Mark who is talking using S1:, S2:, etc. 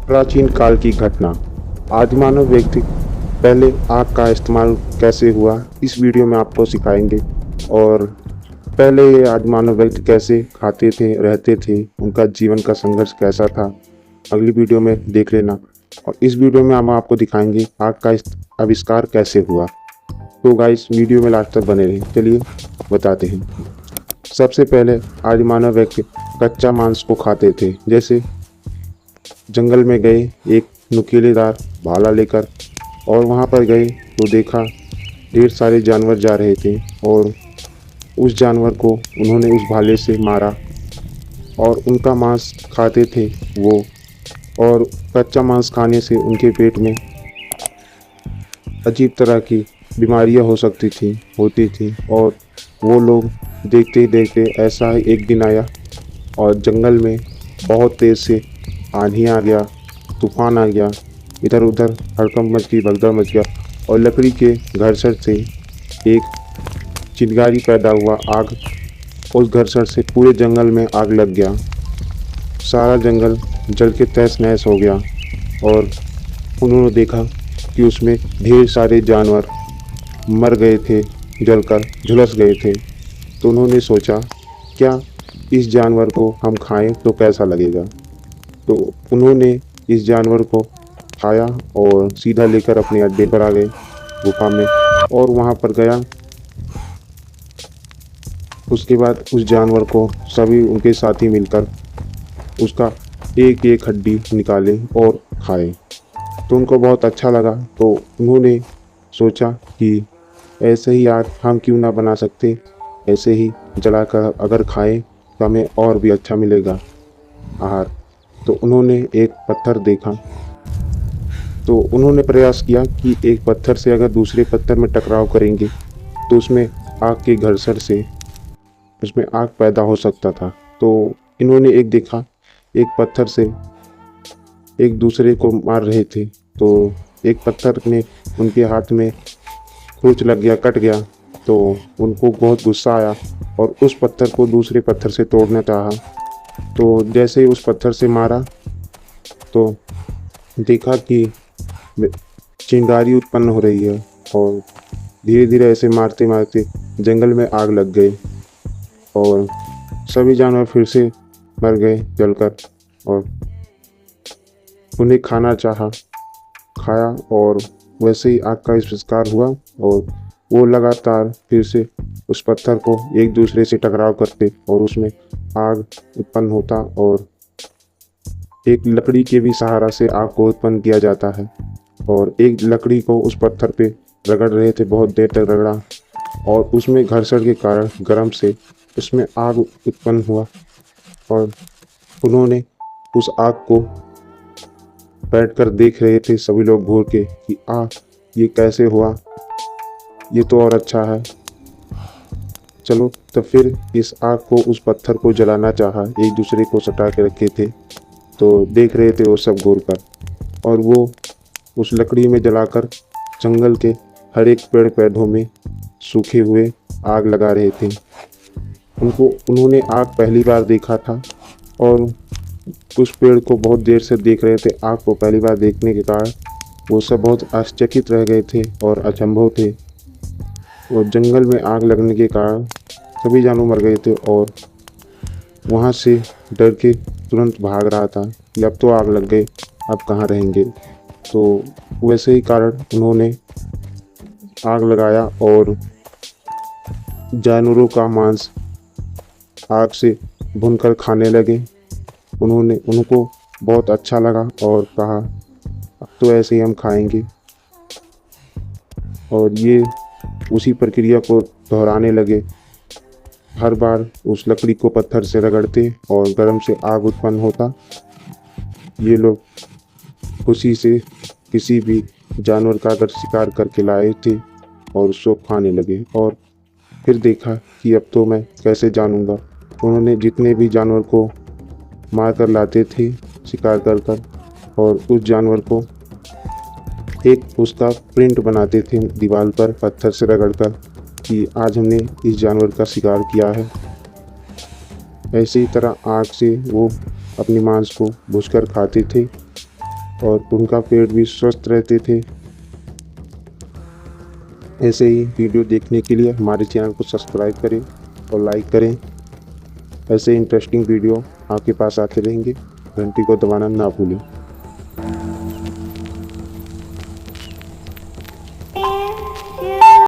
S1: प्राचीन काल की घटना। आदिमानव व्यक्ति पहले आग का इस्तेमाल कैसे हुआ, इस वीडियो में आपको सिखाएंगे। और पहले ये आदिमानव व्यक्ति कैसे खाते थे, रहते थे, उनका जीवन का संघर्ष कैसा था, अगली वीडियो में देख लेना। और इस वीडियो में हम आपको दिखाएंगे आग का आविष्कार कैसे हुआ। तो गाइस, वीडियो में लास्ट तक बने रहें। चलिए बताते हैं। सबसे पहले आदिमानव व्यक्ति कच्चा मांस को खाते थे। जैसे जंगल में गए एक नुकीलेदार भाला लेकर, और वहाँ पर गए तो देखा ढेर सारे जानवर जा रहे थे, और उस जानवर को उन्होंने उस भाले से मारा और उनका मांस खाते थे वो। और कच्चा मांस खाने से उनके पेट में अजीब तरह की बीमारियां हो सकती थी होती थी। और वो लोग देखते ही देखते ऐसा ही एक दिन आया और जंगल में बहुत तेज़ से आंधी आ गया, तूफान आ गया, इधर उधर हड़कंप मच गई, भगदड़ मच गया, और लकड़ी के घर्षण से एक चिंगारी पैदा हुआ। आग, उस घर्षण से पूरे जंगल में आग लग गया। सारा जंगल जल के तहस नहस हो गया, और उन्होंने देखा कि उसमें ढेर सारे जानवर मर गए थे, जलकर झुलस गए थे। तो उन्होंने सोचा, क्या इस जानवर को हम खाएं तो कैसा लगेगा। तो उन्होंने इस जानवर को खाया और सीधा लेकर अपने अड्डे पर आ गए गुफा में, और वहाँ पर गया। उसके बाद उस जानवर को सभी उनके साथी मिलकर उसका एक एक हड्डी निकाले और खाए। तो उनको बहुत अच्छा लगा। तो उन्होंने सोचा कि ऐसे ही आग हम क्यों ना बना सकते, ऐसे ही जलाकर अगर खाएं तो हमें और भी अच्छा मिलेगा आहार। तो उन्होंने एक पत्थर देखा, तो उन्होंने प्रयास किया कि एक पत्थर से अगर दूसरे पत्थर में टकराव करेंगे तो उसमें आग के घर्षण से उसमें आग पैदा हो सकता था। तो इन्होंने एक देखा, एक पत्थर से एक दूसरे को मार रहे थे, तो एक पत्थर ने उनके हाथ में खरोंच लग गया, कट गया। तो उनको बहुत गुस्सा आया और उस पत्थर को दूसरे पत्थर से तोड़ना चाहा। तो जैसे ही उस पत्थर से मारा तो देखा कि चिंगारी उत्पन्न हो रही है, और धीरे धीरे ऐसे मारते मारते जंगल में आग लग गई, और सभी जानवर फिर से मर गए जलकर। और उन्हें खाना चाहा, खाया, और वैसे ही आग का आविष्कार हुआ। और वो लगातार फिर से उस पत्थर को एक दूसरे से टकराव करते और उसमें आग उत्पन्न होता, और एक लकड़ी के भी सहारा से आग को उत्पन्न किया जाता है। और एक लकड़ी को उस पत्थर पे रगड़ रहे थे, बहुत देर तक रगड़ा, और उसमें घर्षण के कारण गर्म से उसमें आग उत्पन्न हुआ। और उन्होंने उस आग को बैठकर देख रहे थे सभी लोग घूर के कि ये कैसे हुआ, ये तो और अच्छा है, चलो। तो फिर इस आग को, उस पत्थर को जलाना चाहा, एक दूसरे को सटा के रखे थे, तो देख रहे थे वो सब घूर कर। और वो उस लकड़ी में जलाकर जंगल के हर एक पेड़ पौधों में सूखे हुए आग लगा रहे थे। उन्होंने आग पहली बार देखा था, और उस पेड़ को बहुत देर से देख रहे थे। आग को पहली बार देखने के कारण वो सब बहुत आश्चर्यचकित रह गए थे और अचंभव थे। और जंगल में आग लगने के कारण सभी जानवर मर गए थे, और वहाँ से डर के तुरंत भाग रहा था कि अब तो आग लग गई, अब कहाँ रहेंगे। तो वैसे ही कारण उन्होंने आग लगाया और जानवरों का मांस आग से भूनकर खाने लगे। उनको बहुत अच्छा लगा और कहा, अब तो ऐसे ही हम खाएंगे। और ये उसी प्रक्रिया को दोहराने लगे। हर बार उस लकड़ी को पत्थर से रगड़ते और गर्म से आग उत्पन्न होता। ये लोग खुशी से किसी भी जानवर का अगर शिकार करके लाए थे और उसको खाने लगे। और फिर देखा कि अब तो मैं कैसे जानूंगा। उन्होंने जितने भी जानवर को मार कर लाते थे शिकार कर, और उस जानवर को एक उसका प्रिंट बनाते थे दीवार पर पत्थर से रगड़कर कि आज हमने इस जानवर का शिकार किया है। ऐसी तरह आग से वो अपने मांस को भूनकर खाते थे। और उनका पेट भी स्वस्थ रहते थे। ऐसे ही वीडियो देखने के लिए हमारे चैनल को सब्सक्राइब करें और लाइक करें। ऐसे इंटरेस्टिंग वीडियो आपके पास आते रहेंगे। घंटी को दबाना ना भूलें।